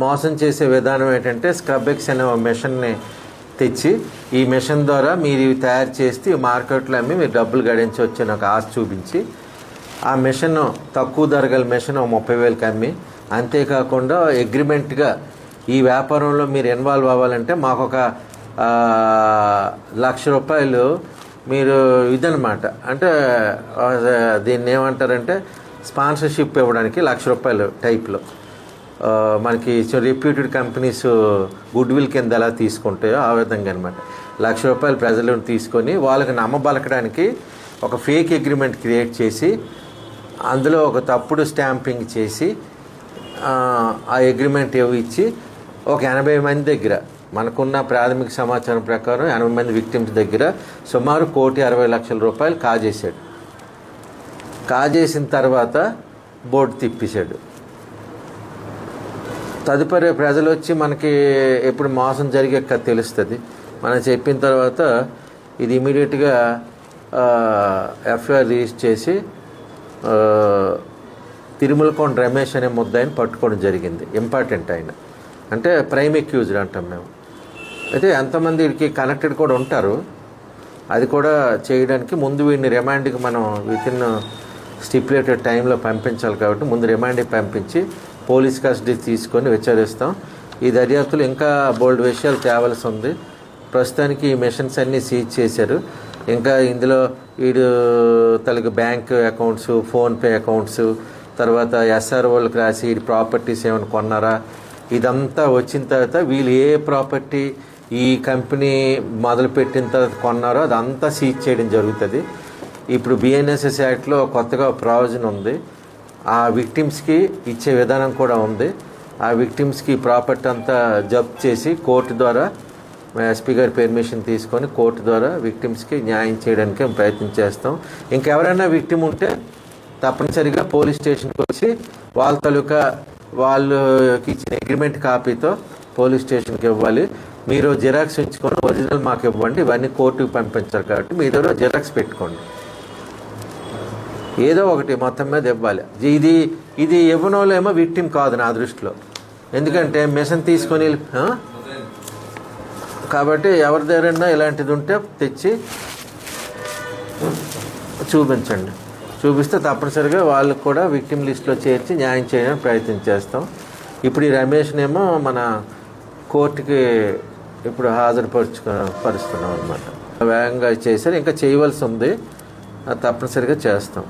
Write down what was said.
మోసం చేసే విధానం ఏంటంటే స్క్రబెక్స్ అనే మెషిన్ని తెచ్చి ఈ మెషిన్ ద్వారా మీరు ఇవి తయారు చేసి మార్కెట్లో అమ్మి మీరు డబ్బులు గడించవచ్చు అని ఒక ఆశ చూపించి ఆ మెషిన్ తక్కువ ధర గల మెషిన్ 30,000కి అమ్మి, అంతేకాకుండా అగ్రిమెంట్గా ఈ వ్యాపారంలో మీరు ఇన్వాల్వ్ అవ్వాలంటే మాకు ఒక ₹1,00,000 మీరు ఇదనమాట, అంటే దీన్ని ఏమంటారంటే స్పాన్సర్షిప్ ఇవ్వడానికి ₹1,00,000 టైప్లో మనకి రెప్యూటెడ్ కంపెనీస్ గుడ్ విల్ కింద ఎలా తీసుకుంటాయో ఆ విధంగా అనమాట. ₹1,00,000 ప్రజలను తీసుకొని వాళ్ళకి నమ్మబలకడానికి ఒక ఫేక్ అగ్రిమెంట్ క్రియేట్ చేసి అందులో ఒక తప్పుడు స్టాంపింగ్ చేసి ఆ అగ్రిమెంట్ ఇచ్చి ఒక 80 మంది దగ్గర మనకున్న ప్రాథమిక సమాచారం ప్రకారం 80 మంది విక్టిమ్స్ దగ్గర సుమారు ₹1,60,00,000 కాజేశాడు. కాజేసిన తర్వాత బోర్డు తిప్పేశాడు. తదుపరి ప్రజలు వచ్చి మనకి ఎప్పుడు మోసం జరిగాక తెలుస్తుంది. మనం చెప్పిన తర్వాత ఇది ఇమీడియట్గా ఎఫ్ఐఆర్ రిజిస్టర్ చేసి తిరుమలకొండ రమేష్ అనే ముద్దాయిని పట్టుకోవడం జరిగింది. ఇంపార్టెంట్ ఆయన అంటే ప్రైమ్ అక్యూజ్డ్ అంటాం మేము. అయితే ఎంతమంది వీడికి కనెక్టెడ్ కూడా ఉంటారు, అది కూడా చేయడానికి ముందు వీడిని రిమాండ్కి మనం వితిన్ స్టిపులేటెడ్ టైంలో పంపించాలి కాబట్టి ముందు రిమాండ్కి పంపించి పోలీస్ కస్టడీ తీసుకొని విచారిస్తాం. ఈ దర్యాప్తులు ఇంకా బోల్డ్ విషయాలు తేవాల్సి ఉంది. ప్రస్తుతానికి ఈ మెషిన్స్ అన్నీ సీజ్ చేశారు. ఇంకా ఇందులో వీడు తనకు బ్యాంక్ అకౌంట్స్, ఫోన్పే అకౌంట్స్, తర్వాత ఎస్ఆర్ఓలకు రాసి వీడి ప్రాపర్టీస్ ఏమైనా కొన్నారా, ఇదంతా వచ్చిన తర్వాత వీళ్ళు ఏ ప్రాపర్టీ ఈ కంపెనీ మొదలుపెట్టిన తర్వాత కొన్నారో అదంతా సీజ్ చేయడం జరుగుతుంది. ఇప్పుడు బిఎన్ఎస్ఎస్ యాక్ట్లో కొత్తగా ప్రావిజన్ ఉంది. ఆ విక్టిమ్స్కి ఇచ్చే విధానం కూడా ఉంది. ఆ విక్టిమ్స్కి ప్రాపర్టీ అంతా జప్తు చేసి కోర్టు ద్వారా ఎస్పీ గారి పర్మిషన్ తీసుకొని కోర్టు ద్వారా విక్టిమ్స్కి న్యాయం చేయడానికి ప్రయత్నం చేస్తాం. ఇంకెవరైనా విక్టిమ్ ఉంటే తప్పనిసరిగా పోలీస్ స్టేషన్కి వచ్చి వాళ్ళ తాలూకా వాళ్ళకి ఇచ్చిన అగ్రిమెంట్ కాపీతో పోలీస్ స్టేషన్కి ఇవ్వాలి. మీరు జిరాక్స్ ఉంచుకొని ఒరిజినల్ మాకు ఇవ్వండి. ఇవన్నీ కోర్టుకు పంపించారు కాబట్టి మీ దగ్గర జిరాక్స్ పెట్టుకోండి. ఏదో ఒకటి మొత్తం మీద ఇవ్వాలి. ఇది ఇవ్వనోళ్ళేమో విక్టిమ్ కాదు నా దృష్టిలో, ఎందుకంటే మిషన్ తీసుకొని కాబట్టి ఎవరి దగ్గరైనా ఇలాంటిది ఉంటే తెచ్చి చూపించండి. చూపిస్తే తప్పనిసరిగా వాళ్ళకు కూడా విక్టిమ్ లిస్ట్లో చేర్చి న్యాయం చేయడానికి ప్రయత్నం చేస్తాం. ఇప్పుడు ఈ రమేష్నేమో మన కోర్టుకి ఇప్పుడు పరుస్తున్నాం అనమాట. వేగంగా చేశారు, ఇంకా చేయవలసి ఉంది, తప్పనిసరిగా చేస్తాం.